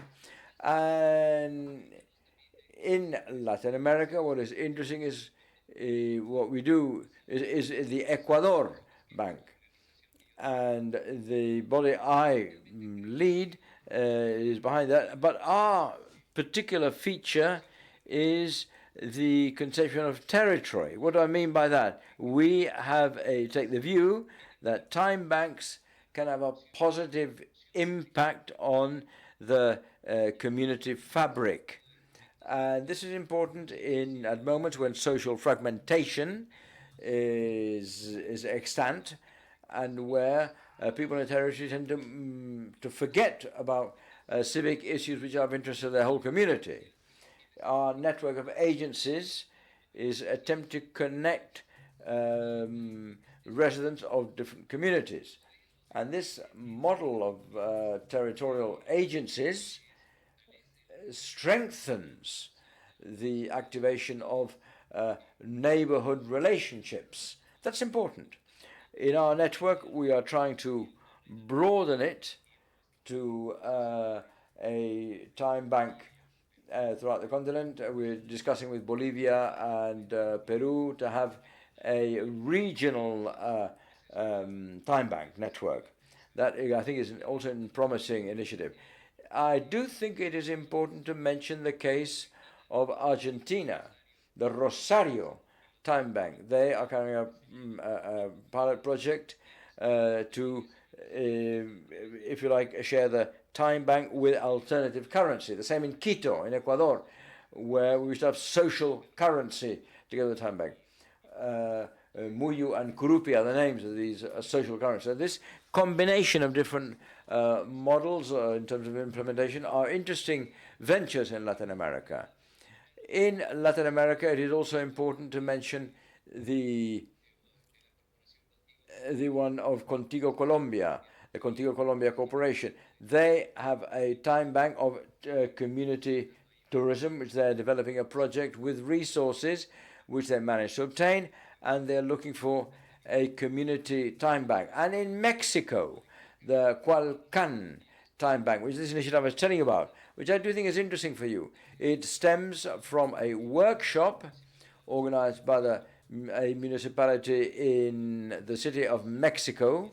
And in Latin America, what is interesting is what we do is the Ecuador Bank. And the body I lead is behind that. But our particular feature is the conception of territory. What do I mean by that? We take the view that time banks can have a positive impact on the community fabric. And this is important at moments when social fragmentation is extant, and where people in the territory tend to forget about civic issues which are of interest to their whole community. Our network of agencies is attempt to connect residents of different communities. And this model of territorial agencies strengthens the activation of neighborhood relationships. That's important. In our network, we are trying to broaden it to a time bank throughout the continent. We're discussing with Bolivia and Peru to have a regional time bank network. That I think is also a promising initiative. I do think it is important to mention the case of Argentina, the Rosario Time Bank. They are carrying a pilot project to, if you like, share the time bank with alternative currency. The same in Quito, in Ecuador, where we used to have social currency together with the time bank. Muyu and Kurupi are the names of these social currencies. So this combination of different models in terms of implementation are interesting ventures in Latin America. In Latin America, it is also important to mention the one of Contigo Colombia, the Contigo Colombia Corporation. They have a time bank of community tourism, which they're developing a project with resources which they managed to obtain, and they're looking for a community time bank. And in Mexico, the Cualcan Time Bank, which is this initiative I was telling you about, which I do think is interesting for you. It stems from a workshop organized by a municipality in the city of Mexico.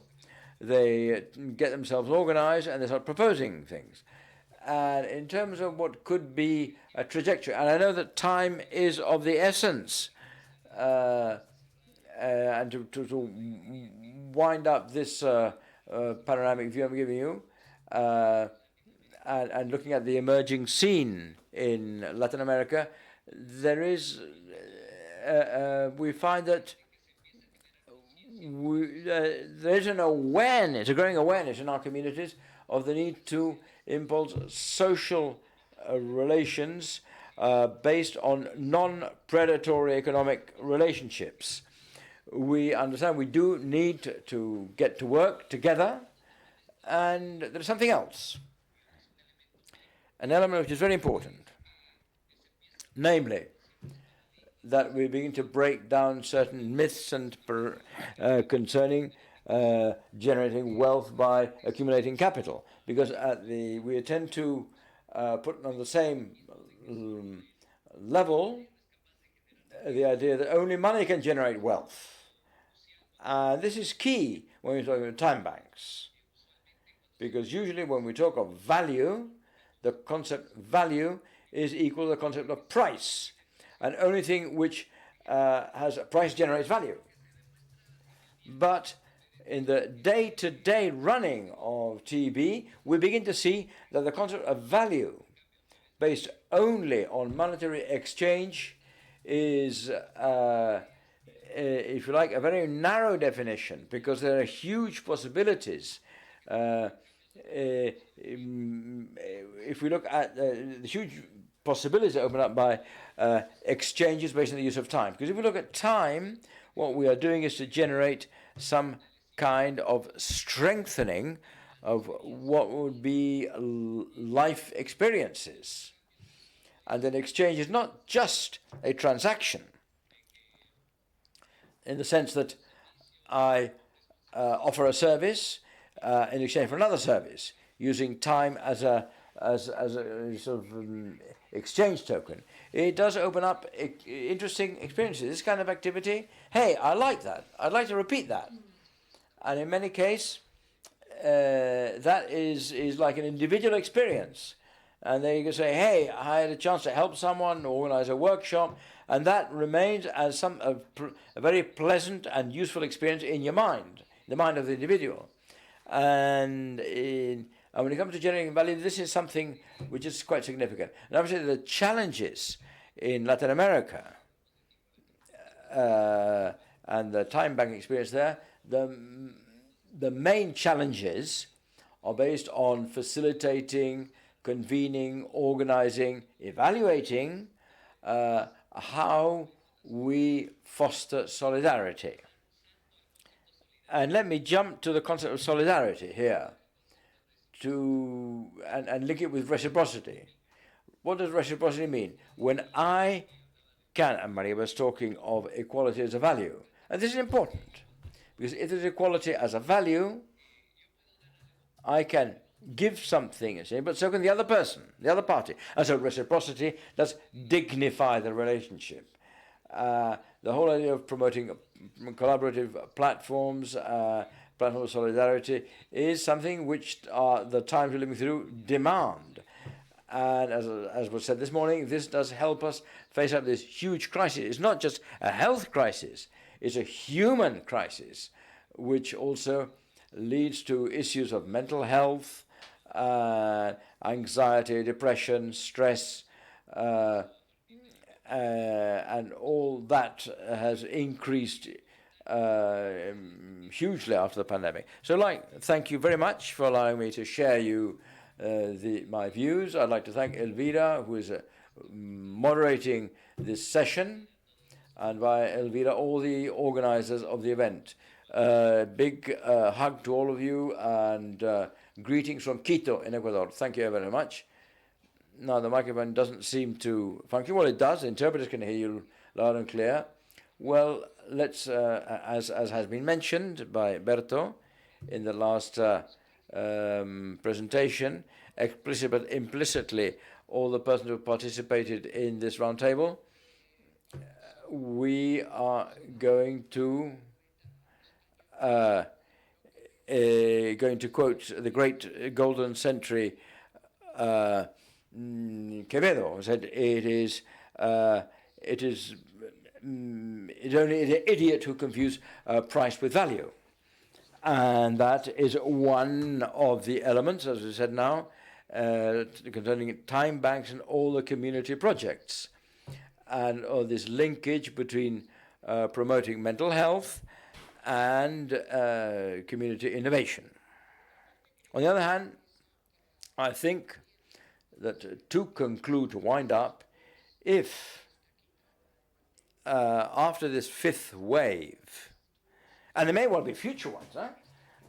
They get themselves organized and they start proposing things. And in terms of what could be a trajectory, and I know that time is of the essence, and to wind up this panoramic view I'm giving you, and looking at the emerging scene in Latin America, there is, we find that there is an awareness, a growing awareness in our communities of the need to impulse social relations based on non-predatory economic relationships. We understand we do need to get to work together, and there's something else, an element which is very important, namely that we begin to break down certain myths and concerning generating wealth by accumulating capital, because we tend to put on the same level the idea that only money can generate wealth. This is key when we're talking about time banks, because usually when we talk of value, the concept value is equal to the concept of price, and only thing which has a price generates value. But in the day-to-day running of TB, we begin to see that the concept of value based only on monetary exchange is, if you like, a very narrow definition, because there are huge possibilities. If we look at the huge possibilities that open up by exchanges based on the use of time. Because if we look at time, what we are doing is to generate some kind of strengthening of what would be life experiences. And an exchange is not just a transaction, in the sense that I offer a service in exchange for another service, using time as a sort of exchange token. It does open up interesting experiences. This kind of activity, hey, I like that. I'd like to repeat that. And in many cases, that is like an individual experience. And then you can say, hey, I had a chance to help someone, organize a workshop, and that remains as a very pleasant and useful experience in your mind, the mind of the individual. And when it comes to generating value, this is something which is quite significant. And obviously the challenges in Latin America and the time bank experience there, the main challenges are based on facilitating, convening, organizing, evaluating how we foster solidarity. And let me jump to the concept of solidarity here and link it with reciprocity. What does reciprocity mean? When I can, and Maria was talking of equality as a value, and this is important, because if there's equality as a value, I can give something, but so can the other person, the other party. And so reciprocity does dignify the relationship. The whole idea of promoting collaborative platforms, platform of solidarity, is something which the times we're living through demand. And as was said this morning, this does help us face up this huge crisis. It's not just a health crisis, it's a human crisis, which also leads to issues of mental health, anxiety, depression, stress, and all that has increased hugely after the pandemic. So, thank you very much for allowing me to share my views. I'd like to thank Elvira, who is moderating this session, and via Elvira, all the organizers of the event. Big hug to all of you, and greetings from Quito in Ecuador. Thank you very much. Now the microphone doesn't seem to function. Well, it does. The interpreters can hear you loud and clear. Well, let's, as has been mentioned by Humberto in the last presentation, but implicitly all the persons who participated in this roundtable, we are going to quote the great golden century Quevedo, who said, it is only an idiot who confuses price with value. And that is one of the elements, as we said now, concerning time banks and all the community projects. And this linkage between promoting mental health and community innovation. On the other hand, I think that to conclude, to wind up, if after this fifth wave, and there may well be future ones,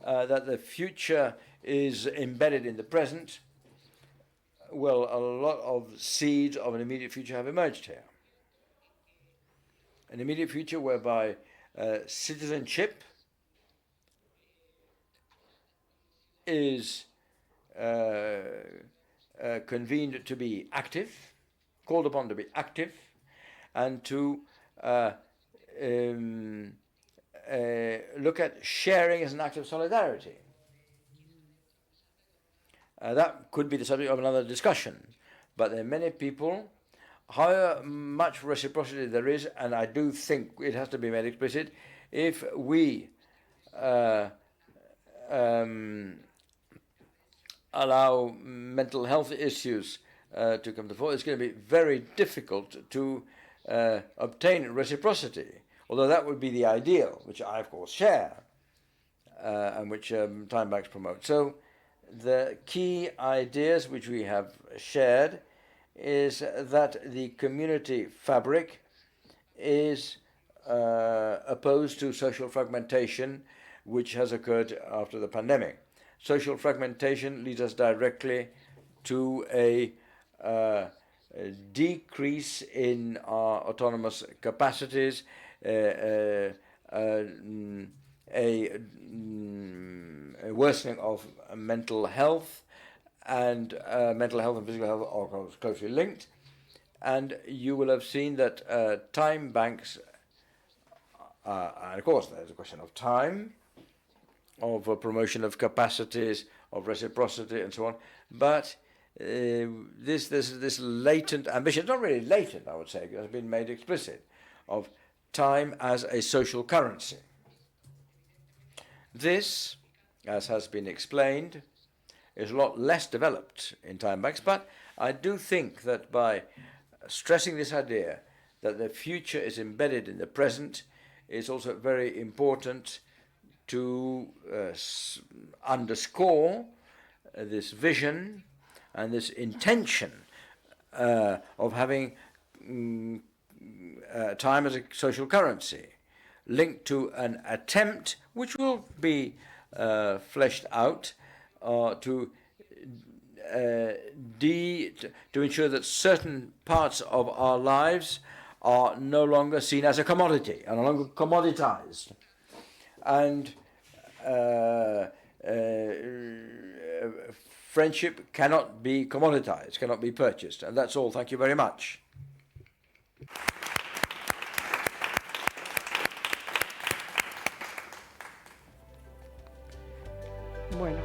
that the future is embedded in the present, well, a lot of seeds of an immediate future have emerged here. An immediate future whereby citizenship is convened to be active, called upon to be active, and to look at sharing as an act of solidarity. That could be the subject of another discussion, but there are many people, however much reciprocity there is, and I do think it has to be made explicit, if we allow mental health issues to come to the fore, it's going to be very difficult to obtain reciprocity, although that would be the ideal, which I, of course, share, and which time banks promote. So the key ideas which we have shared is that the community fabric is opposed to social fragmentation, which has occurred after the pandemic. Social fragmentation leads us directly to a decrease in our autonomous capacities, a worsening of mental health, and mental health and physical health are closely linked. And you will have seen that time banks, and of course there's a question of time, of promotion of capacities, of reciprocity, and so on. But this latent ambition, not really latent, I would say, it has been made explicit, of time as a social currency. This, as has been explained, is a lot less developed in time banks, but I do think that by stressing this idea that the future is embedded in the present, is also very important to underscore this vision and this intention of having time as a social currency, linked to an attempt which will be fleshed out to ensure that certain parts of our lives are no longer seen as a commodity, are no longer commoditized. And friendship cannot be commoditized, cannot be purchased. And that's all. Thank you very much. Bueno.